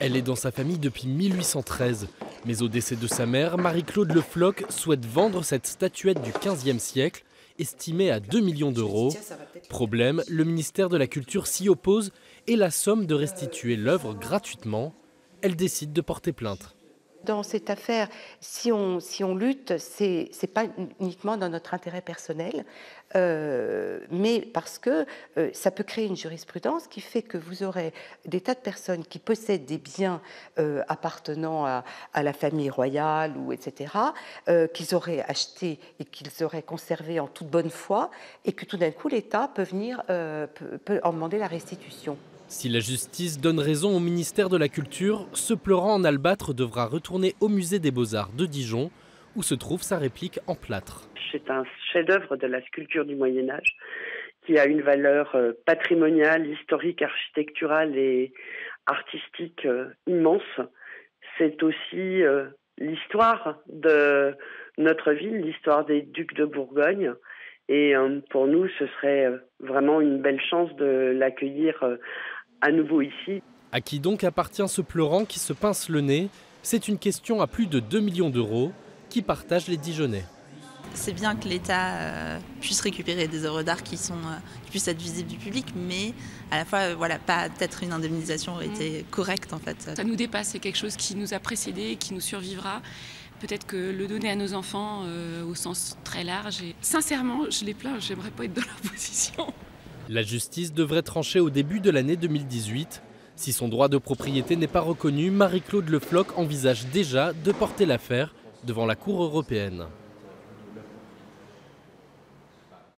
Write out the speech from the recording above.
Elle est dans sa famille depuis 1813. Mais au décès de sa mère, Marie-Claude Le Floch souhaite vendre cette statuette du XVe siècle, estimée à 2 millions d'euros. Problème, le ministère de la Culture s'y oppose et la somme de restituer l'œuvre gratuitement. Elle décide de porter plainte. Dans cette affaire, si on lutte, c'est pas uniquement dans notre intérêt personnel, mais parce que ça peut créer une jurisprudence qui fait que vous aurez des tas de personnes qui possèdent des biens appartenant à la famille royale ou etc., qu'ils auraient achetés et qu'ils auraient conservés en toute bonne foi, et que tout d'un coup l'État peut venir peut en demander la restitution. Si la justice donne raison au ministère de la Culture, ce pleurant en albâtre devra retourner au musée des Beaux-Arts de Dijon, où se trouve sa réplique en plâtre. C'est un chef-d'œuvre de la sculpture du Moyen-Âge qui a une valeur patrimoniale, historique, architecturale et artistique immense. C'est aussi l'histoire de notre ville, l'histoire des ducs de Bourgogne. Et pour nous, ce serait vraiment une belle chance de l'accueillir à nouveau ici. À qui donc appartient ce pleurant qui se pince le nez? C'est une question à plus de 2 millions d'euros qui partagent les Dijonnais. C'est bien que l'État puisse récupérer des œuvres d'art qui puissent être visibles du public, mais à la fois, voilà, pas peut-être une indemnisation aurait été correcte en fait. Ça nous dépasse, c'est quelque chose qui nous a précédés, qui nous survivra. Peut-être que le donner à nos enfants au sens très large. Et sincèrement, je les plains, j'aimerais pas être dans leur position. La justice devrait trancher au début de l'année 2018. Si son droit de propriété n'est pas reconnu, Marie-Claude Le Floch envisage déjà de porter l'affaire devant la Cour européenne.